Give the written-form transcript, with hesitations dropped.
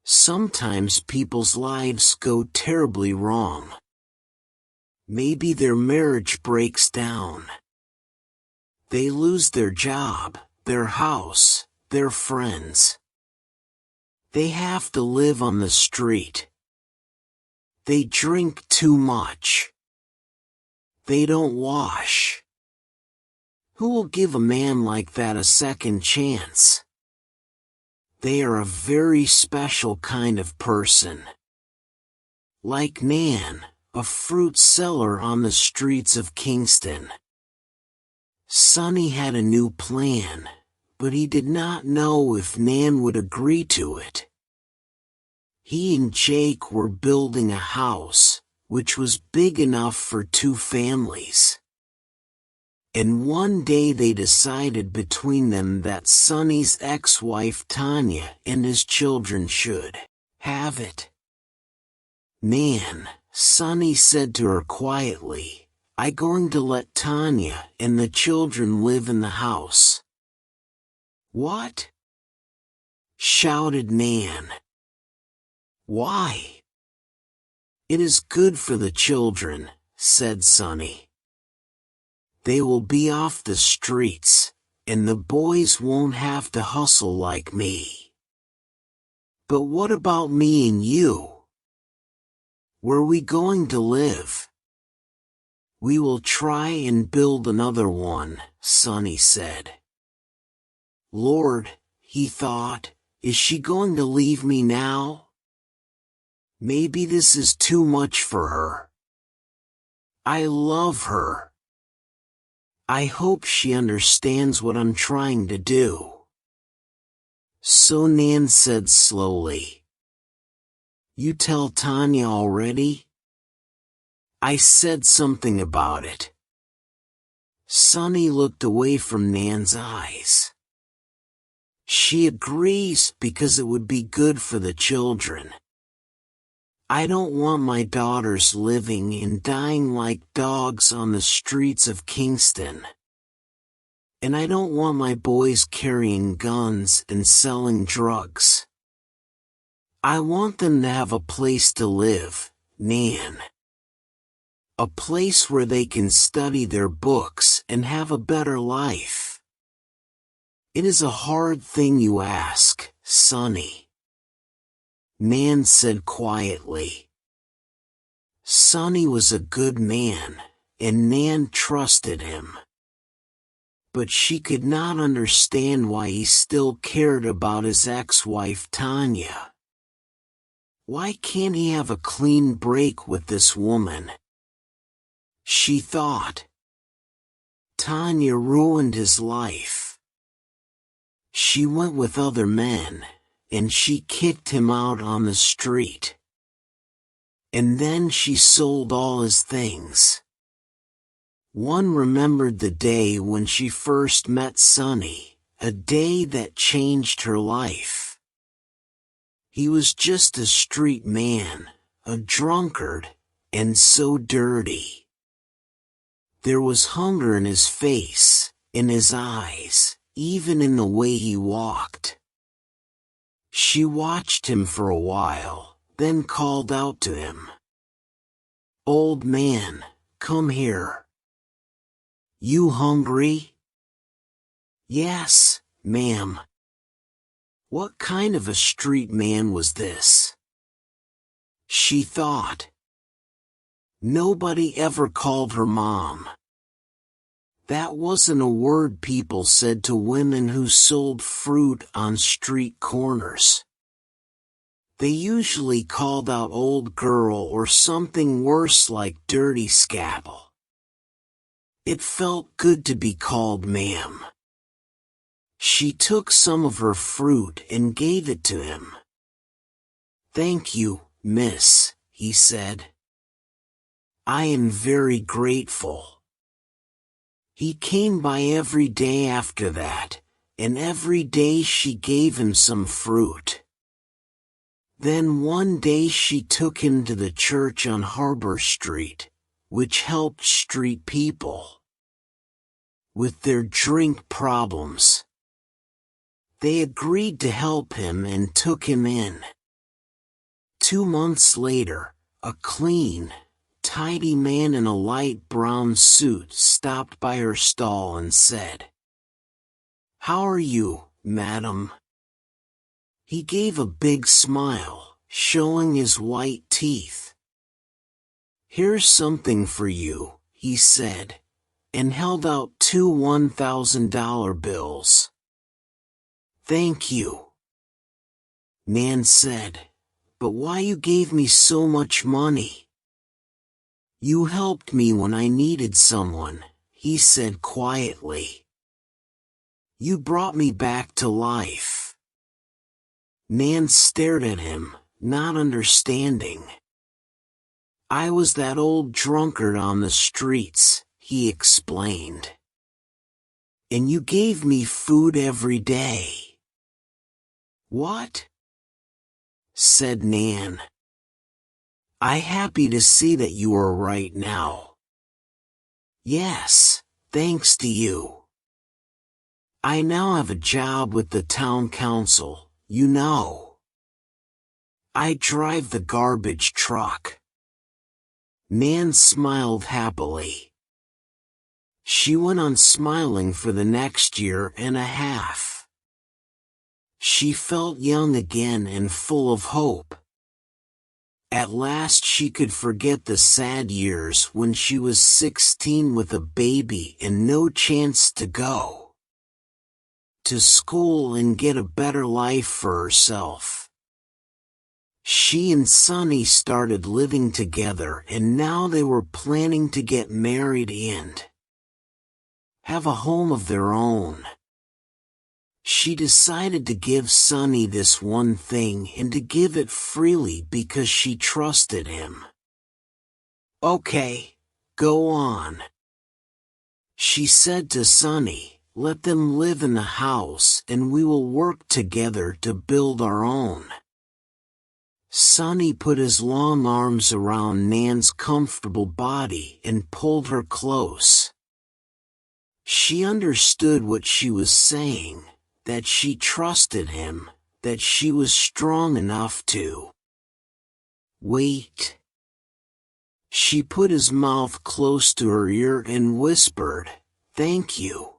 Sometimes people's lives go terribly wrong. Maybe their marriage breaks down. They lose their job, their house, their friends. They have to live on the street. They drink too much. They don't wash. Who will give a man like that a second chance? They are a very special kind of person. Like Nan, a fruit seller on the streets of Kingston. Sonny had a new plan, but he did not know if Nan would agree to it. He and Jake were building a house, which was big enough for 2 families. And one day they decided between them that Sonny's ex-wife Tanya and his children should have it. Nan, Sonny said to her quietly, "I'm going to let Tanya and the children live in the house." "What?" shouted Nan. "Why?" "It is good for the children," said Sonny. "They will be off the streets, and the boys won't have to hustle like me." "But what about me and you? Where are we going to live?" "We will try and build another one," Sonny said. "Lord," he thought, "is she going to leave me now? Maybe this is too much for her. I love her. I hope she understands what I'm trying to do." So Nan said slowly, "You tell Tanya already?" "I said something about it." Sonny looked away from Nan's eyes. "She agrees because it would be good for the children. I don't want my daughters living and dying like dogs on the streets of Kingston. And I don't want my boys carrying guns and selling drugs. I want them to have a place to live, Nan. A place where they can study their books and have a better life." "It is a hard thing you ask, Sonny," Nan said quietly. Sonny was a good man, and Nan trusted him. But she could not understand why he still cared about his ex-wife Tanya. Why can't he have a clean break with this woman? She thought. Tanya ruined his life. She went with other men, and she kicked him out on the street. And then she sold all his things. One remembered the day when she first met Sonny, a day that changed her life. He was just a street man, a drunkard, and so dirty. There was hunger in his face, in his eyes, even in the way he walked. She watched him for a while, then called out to him. "Old man, come here. You hungry?" "Yes, ma'am." What kind of a street man was this? She thought. Nobody ever called her mom. That wasn't a word people said to women who sold fruit on street corners. They usually called out old girl or something worse like dirty scabble. It felt good to be called ma'am. She took some of her fruit and gave it to him. "Thank you, miss," he said. "I am very grateful." He came by every day after that, and every day she gave him some fruit. Then one day she took him to the church on Harbor Street, which helped street people with their drink problems. They agreed to help him and took him in. 2 months later, a clean, tidy man in a light brown suit stopped by her stall and said, "How are you, madam?" He gave a big smile, showing his white teeth. "Here's something for you," he said, and held out 2 $1,000 bills. "Thank you," Nan said, "but why you gave me so much money?" "You helped me when I needed someone," he said quietly. "You brought me back to life." Nan stared at him, not understanding. "I was that old drunkard on the streets," he explained. "And you gave me food every day." "What?" said Nan. "I happy to see that you are right now." "Yes, thanks to you. I now have a job with the town council, you know. I drive the garbage truck." Nan smiled happily. She went on smiling for the next year and a half. She felt young again and full of hope. At last she could forget the sad years when she was 16 with a baby and no chance to go to school and get a better life for herself. She and Sonny started living together, and now they were planning to get married and have a home of their own. She decided to give Sonny this one thing and to give it freely because she trusted him. "Okay, go on," she said to Sonny. "Let them live in the house and we will work together to build our own." Sonny put his long arms around Nan's comfortable body and pulled her close. She understood what she was saying, that she trusted him, that she was strong enough to wait. She put his mouth close to her ear and whispered, "Thank you."